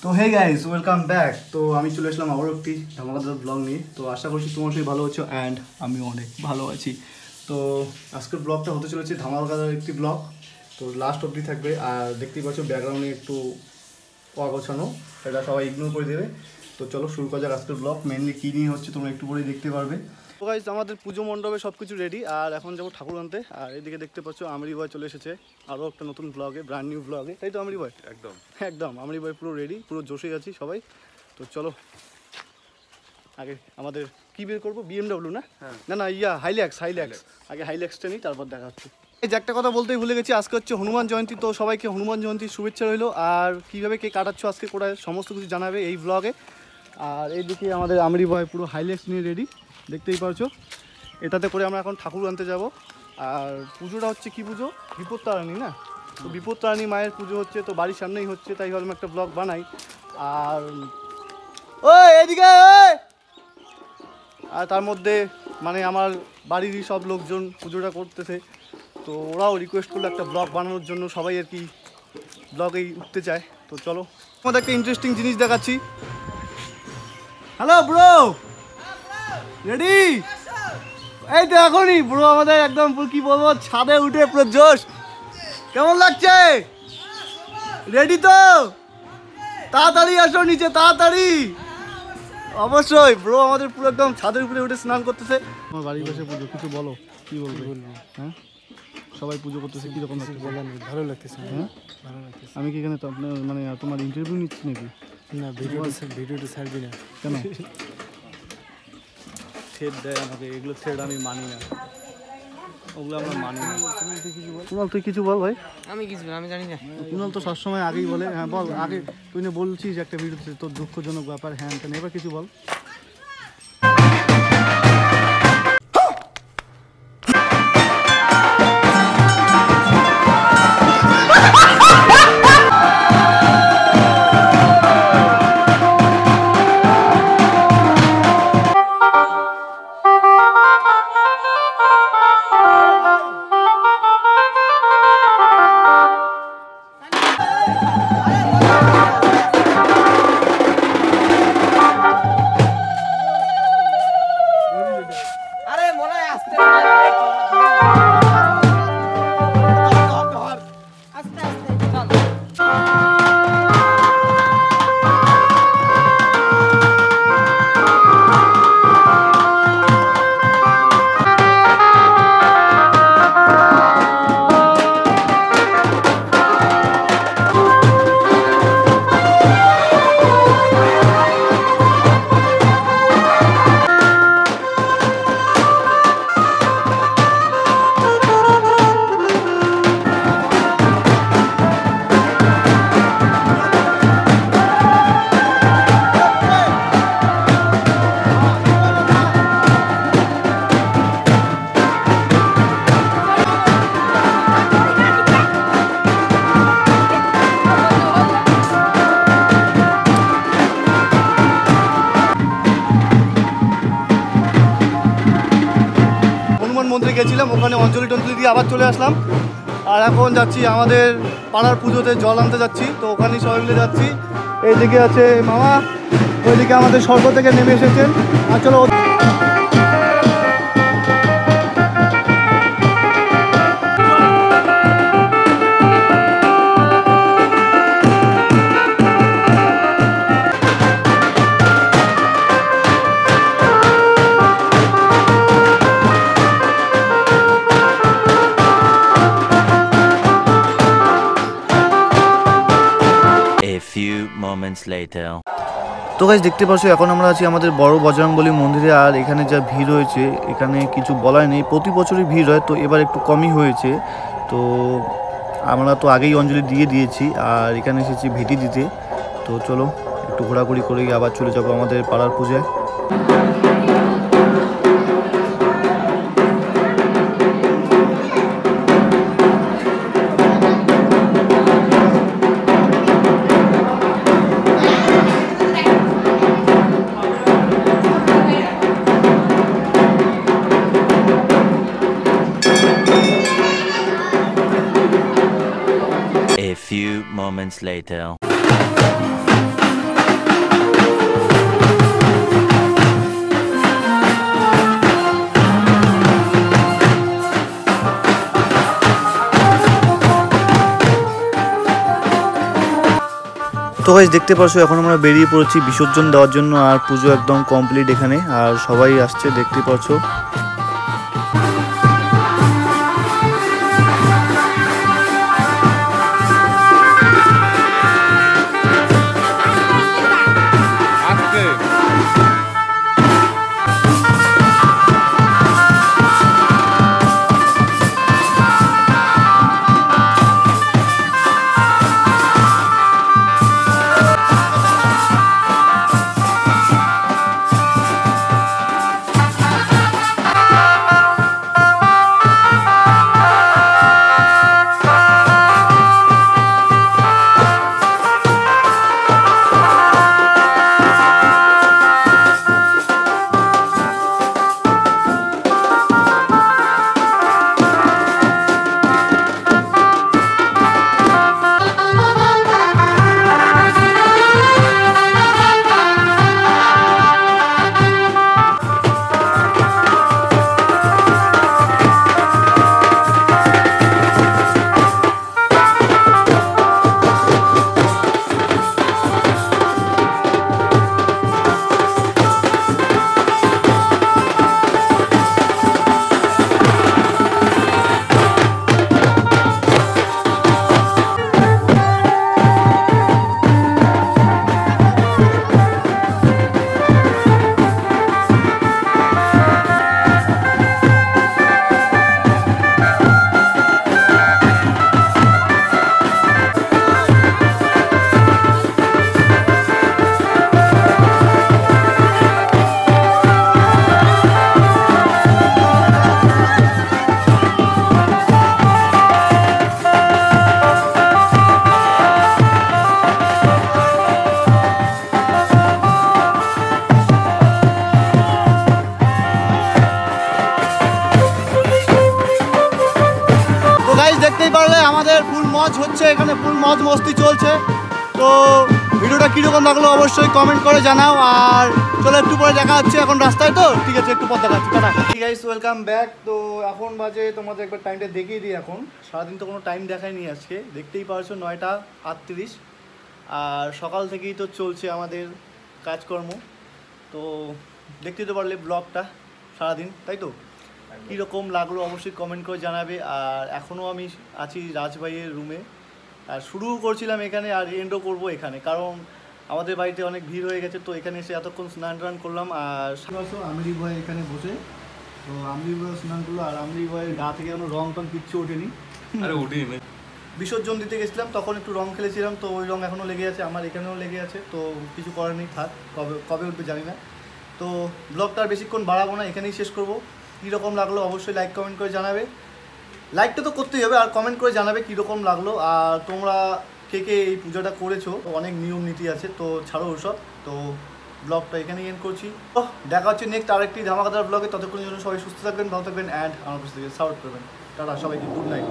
তো hey guys welcome back. তো আমি চলে আসলাম আবার একটি ধামাকাদার ব্লগ নিয়ে। তো আশা করছি তোমার সবাই ভালো আছো অ্যান্ড আমি অনেক ভালো আছি। তো আজকের ব্লগটা হতে চলেছে ধামাকাদার একটি ব্লগ। তো লাস্ট অবধি থাকবে। আর দেখতেই পাচ্ছ ব্যাকগ্রাউন্ডে একটু অগোছানো, সেটা সবাই ইগনোর করে দেবে। তো চলো শুরু করা যাক আজকের ব্লগ। মেনলি কী নিয়ে হচ্ছে তোমরা একটু পরেই দেখতে পারবে। তো গাইস আমাদের পুজো মণ্ডপে সব কিছু রেডি, আর এখন যাবো ঠাকুর আনতে। আর এদিকে দেখতে পাচ্ছ আমরি বয় চলে এসেছে আরও একটা নতুন ব্লগে, ব্র্যান্ড নিউ ব্লগে। তাই তো আমরি বয়? একদম একদম আমরি বয় পুরো রেডি, পুরো জোশে আছি সবাই। তো চলো আগে আমাদের কি বের করবো, বিএমডাব্লিউ না না না হাইল্যাক্স আগে হাইল্যাক্সটা নিই, তারপর দেখা হচ্ছে। এই যে একটা কথা বলতেই ভুলে গেছি, আজকে হচ্ছে হনুমান জয়ন্তী। তো সবাইকে হনুমান জয়ন্তীর শুভেচ্ছা রইলো। আর কীভাবে কে কাটাচ্ছ আজকে কোথায় সমস্ত কিছু জানাবে এই ব্লগে। আর এইদিকে আমাদের আমরি বয় পুরো হাইল্যাক্স নিয়ে রেডি, দেখতেই পারছো। এটাতে করে আমরা এখন ঠাকুর আনতে যাব। আর পুজোটা হচ্ছে কি পুজো, বিপত্তারিণী না? তো বিপত্তারিণী মায়ের পুজো হচ্ছে, তো বাড়ির সামনেই হচ্ছে, তাই ভাবলাম একটা ব্লগ বানাই। আর ওই এদিকে আর তার মধ্যে মানে আমার বাড়িরই সব লোকজন পুজোটা করতেছে, তো ওরাও রিকোয়েস্ট করলো একটা ব্লগ বানানোর জন্য, সবাই আর কি ব্লগেই উঠতে চায়। তো চলো আমাদের একটা ইন্টারেস্টিং জিনিস দেখাচ্ছি। Hello bro, ready? এই তো এখনই ব্রো আমাদের একদম কি বলবো, ছাদে উঠে পুরো জোশ। কেমন লাগছে? রেডি তো? তাড়াতাড়ি আসো নিচে, তাড়াতাড়ি। অবশ্যই ব্রো আমাদের পুরো একদম ছাদের উপরে উঠে স্নান করতেছে। আমার বাড়ির পাশে পুজো, কিছু বলো, কি বলবো? হ্যাঁ সবাই পুজো করতেছে, কীরকম লাগছে? ভালো লাগতেছে। হ্যাঁ ভালো লাগতেছে। আমি কি এখানে তো আপনার মানে তোমার ইন্টারভিউ নিচ্ছি নাকি? না, ভিডিওটা ছাড়বি না কেন? থ্রেড দেয় আমাকে, এগুলো থ্রেড আমি মানি না, ওগুলো আমরা মানি না। কুণাল তুই কিছু বল ভাই। আমি কিছু আমি জানি না। কুণাল তো সবসময় আগেই বলে। হ্যাঁ বল, আগে তুই না বলছিস একটা ভিডিওতে তোর দুঃখজনক ব্যাপার, হ্যাঁ তেন, এবার কিছু বল। মন্দিরে গেছিলাম, ওখানে অঞ্জলি টঞ্জলি দিয়ে আবার চলে আসলাম। আর এখন যাচ্ছি আমাদের পাড়ার পুজোতে জল আনতে যাচ্ছি, তো ওখানেই সবাই মিলে যাচ্ছি। এইদিকে আছে মামা, ওইদিকে আমাদের স্বর্গ থেকে নেমে এসেছেন। আর চলো তো গাইস দেখতে পাচ্ছ এখন আমরা আছি আমাদের বড় বজরংবলী মন্দিরে। আর এখানে যা ভিড় হয়েছে, এখানে কিছু বলার নেই, প্রতি বছরই ভিড় হয়, তো এবার একটু কমই হয়েছে। তো আমরা তো আগেই অঞ্জলি দিয়ে দিয়েছি, আর এখানে এসেছি ভেটি দিতে। তো চলো একটু ঘোরাঘুরি করে আবার চলে যাবো আমাদের পাড়ার পূজায়। A few moments later. Guys দেখতে পাচ্ছ এখন আমরা বেরিয়ে পড়েছি বিসর্জন দেওয়ার জন্য, আর পুজো একদম কমপ্লিট এখানে, আর সবাই আসছে দেখতে পাচ্ছ। দেখতেই পারলে আমাদের ফুল মজ হচ্ছে, এখানে ফুল মজ মস্তি চলছে। তো ভিডিওটা কীরকম লাগলো অবশ্যই কমেন্ট করে জানাও, আর চলো একটু পরে দেখা হচ্ছে, এখন রাস্তায় তো ঠিক আছে, একটু পর দেখা হচ্ছে। ঠিক আছে, ওয়েলকাম ব্যাক। তো এখন বাজে তোমাদের একবার টাইমটা দেখিয়ে দিই। এখন সারাদিন তো কোনো টাইম দেখায়নি, আজকে দেখতেই পারছো 9টা 38, আর সকাল থেকেই তো চলছে আমাদের কাজকর্ম। তো দেখতেই তো পারলে ব্লগটা সারাদিন, তাই তো কীরকম লাগলো অবশ্যই কমেন্ট করে জানাবে। আর এখনও আমি আছি রাজভাইয়ের রুমে, আর শুরু করছিলাম এখানে আর এন্ডও করব এখানে, কারণ আমাদের বাড়িতে অনেক ভিড় হয়ে গেছে। তো এখানে এসে এতক্ষণ স্নান টান করলাম, আর আমরি ভাই এখানে বসে, তো আমরি ভাই স্নান করলো, আর আমরি ভাইয়ের গা থেকে কোনো রং টং কিচ্ছু ওঠেনি। আরে ওঠেনি, বিসর্জন দিতে গেছিলাম তখন একটু রং খেলেছিলাম, তো ওই রং এখনও লেগে আছে, আমার এখানেও লেগে আছে। তো কিছু করার নেই, থাক, কবে কবে উঠবে জানি না। তো ব্লগটা আর বেশিক্ষণ বাড়াবো না, এখানেই শেষ করবো। কীরকম লাগলো অবশ্যই লাইক কমেন্ট করে জানাবে, লাইকটা তো করতেই হবে, আর কমেন্ট করে জানাবে কীরকম লাগলো। আর তোমরা কে কে এই পুজোটা করেছো, অনেক নিয়ম নীতি আছে, তো ছাড়ো ওসব। তো ব্লগটা এখানেই এন্ড করছি। তো দেখা হচ্ছে নেক্সট আরেকটি ধামাকাদার ব্লগে। ততক্ষণের জন্য সবাই সুস্থ থাকবেন, ভালো থাকবেন, অ্যান্ড আমার কাছ থেকে সাপোর্ট করবেন। টাটা সবাইকে, গুড নাইট।